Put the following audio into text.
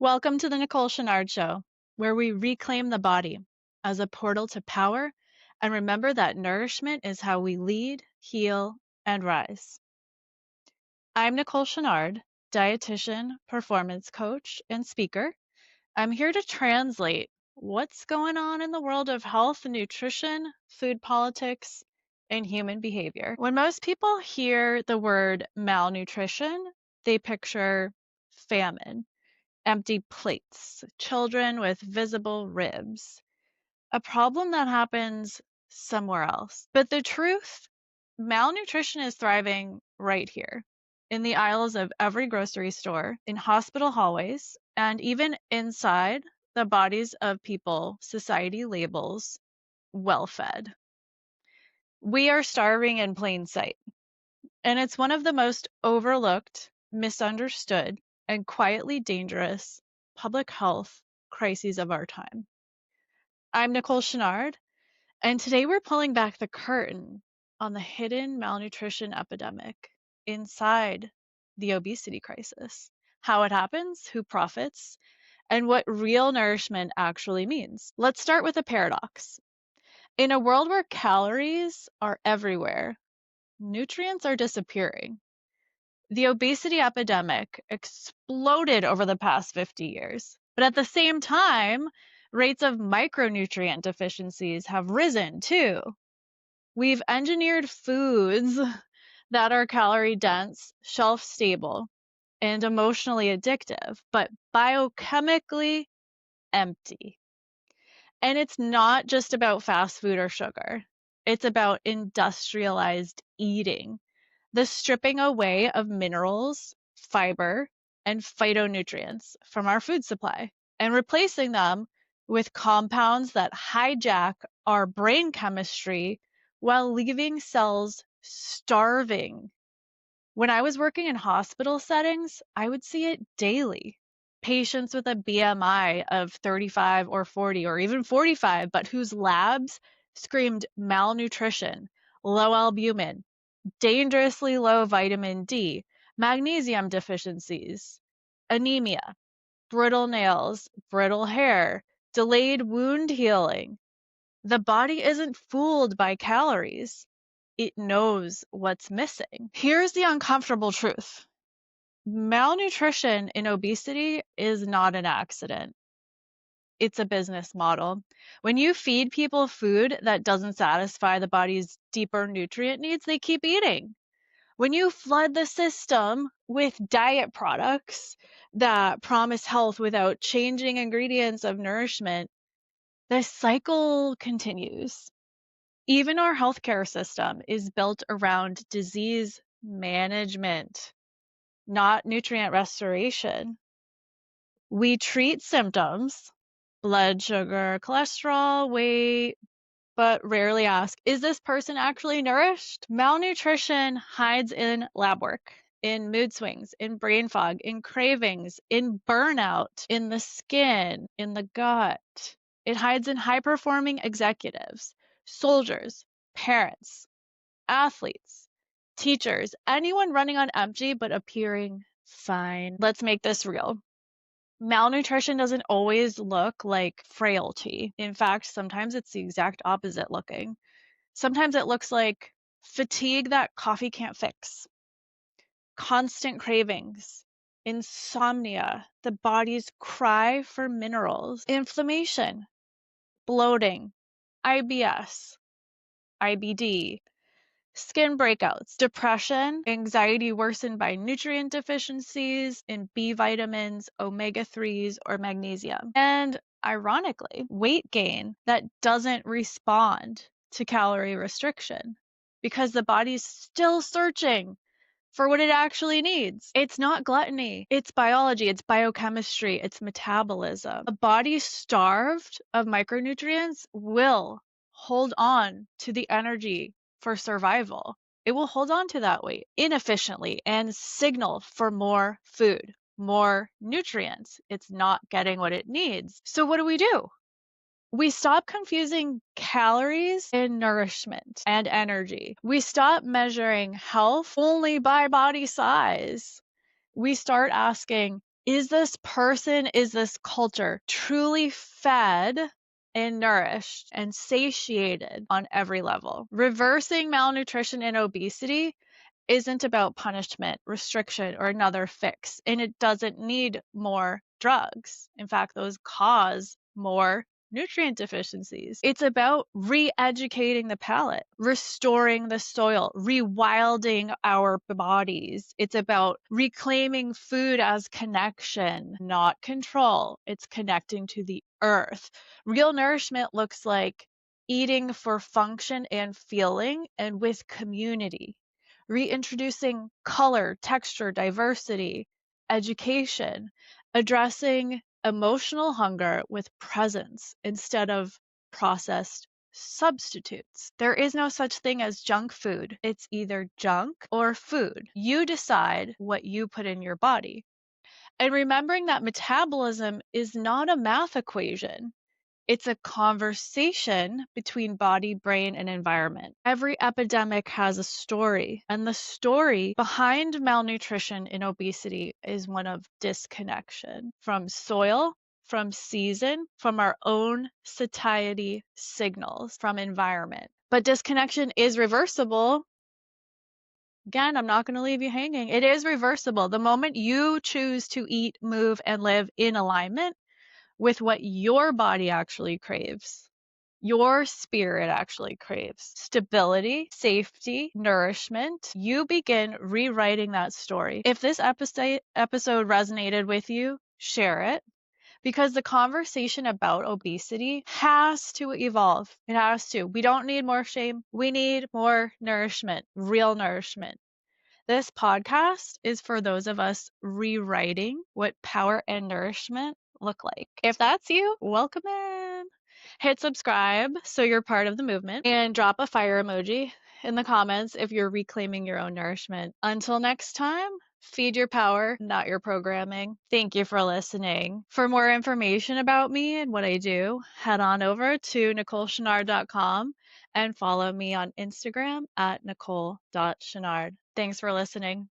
Welcome to the Nicole Chenard Show, where we reclaim the body as a portal to power and remember that nourishment is how we lead, heal, and rise. I'm Nicole Chenard, dietitian, performance coach, and speaker. I'm here to translate what's going on in the world of health and nutrition, food politics, and human behavior. When most people hear the word malnutrition, they picture famine, empty plates, children with visible ribs, a problem that happens somewhere else. But the truth, malnutrition is thriving right here in the aisles of every grocery store, in hospital hallways, and even inside the bodies of people society labels well fed. We are starving in plain sight, and it's one of the most overlooked, misunderstood, and quietly dangerous public health crises of our time. I'm Nicole Chenard, and today we're pulling back the curtain on the hidden malnutrition epidemic inside the obesity crisis, how it happens, who profits, and what real nourishment actually means. Let's start with a paradox. In a world where calories are everywhere, nutrients are disappearing. The obesity epidemic exploded over the past 50 years, but at the same time, rates of micronutrient deficiencies have risen too. We've engineered foods that are calorie dense, shelf stable, and emotionally addictive, but biochemically empty. And it's not just about fast food or sugar. It's about industrialized eating, the stripping away of minerals, fiber, and phytonutrients from our food supply and replacing them with compounds that hijack our brain chemistry while leaving cells starving. When I was working in hospital settings, I would see it daily. Patients with a BMI of 35 or 40 or even 45, but whose labs screamed malnutrition, low albumin, dangerously low vitamin D, magnesium deficiencies, anemia, brittle nails, brittle hair, delayed wound healing. The body isn't fooled by calories. It knows what's missing. Here's the uncomfortable truth. Malnutrition in obesity is not an accident. It's a business model. When you feed people food that doesn't satisfy the body's deeper nutrient needs, they keep eating. When you flood the system with diet products that promise health without changing ingredients of nourishment, the cycle continues. Even our healthcare system is built around disease management, not nutrient restoration. We treat symptoms, blood sugar, cholesterol, weight, but rarely ask, is this person actually nourished? Malnutrition hides in lab work, in mood swings, in brain fog, in cravings, in burnout, in the skin, in the gut. It hides in high-performing executives, soldiers, parents, athletes, teachers, anyone running on empty but appearing fine. Let's make this real. Malnutrition doesn't always look like frailty. In fact, sometimes it's the exact opposite looking. Sometimes it looks like fatigue that coffee can't fix, constant cravings, insomnia, the body's cry for minerals, inflammation, bloating, IBS, IBD, skin breakouts, depression, anxiety worsened by nutrient deficiencies in B vitamins, omega-3s, or magnesium. And ironically, weight gain that doesn't respond to calorie restriction because the body's still searching for what it actually needs. It's not gluttony, it's biology, it's biochemistry, it's metabolism. A body starved of micronutrients will hold on to the energy for survival. It will hold on to that weight inefficiently and signal for more food, more nutrients. It's not getting what it needs. So what do? We stop confusing calories and nourishment and energy. We stop measuring health only by body size. We start asking, Is this person, is this culture truly fed and nourished and satiated on every level? Reversing malnutrition and obesity isn't about punishment, restriction, or another fix, and it doesn't need more drugs. In fact, those cause more nutrient deficiencies. It's about re-educating the palate, restoring the soil, rewilding our bodies. It's about reclaiming food as connection, not control. It's connecting to the earth. Real nourishment looks like eating for function and feeling and with community, reintroducing color, texture, diversity, education, addressing emotional hunger with presence instead of processed substitutes. There is no such thing as junk food. It's either junk or food. You decide what you put in your body. And remembering that metabolism is not a math equation. It's a conversation between body, brain, and environment. Every epidemic has a story, and the story behind malnutrition and obesity is one of disconnection from soil, from season, from our own satiety signals, from environment. But disconnection is reversible. Again, I'm not going to leave you hanging. It is reversible. The moment you choose to eat, move, and live in alignment with what your body actually craves, your spirit actually craves, stability, safety, nourishment, you begin rewriting that story. If this episode resonated with you, share it, because the conversation about obesity has to evolve. It has to. We don't need more shame. We need more nourishment, real nourishment. This podcast is for those of us rewriting what power and nourishment look like. If that's you, welcome in. Hit subscribe so you're part of the movement, and drop a fire emoji in the comments if you're reclaiming your own nourishment. Until next time, feed your power, not your programming. Thank you for listening. For more information about me and what I do, head on over to NicoleChenard.com and follow me on Instagram at Nicole.Chenard. Thanks for listening.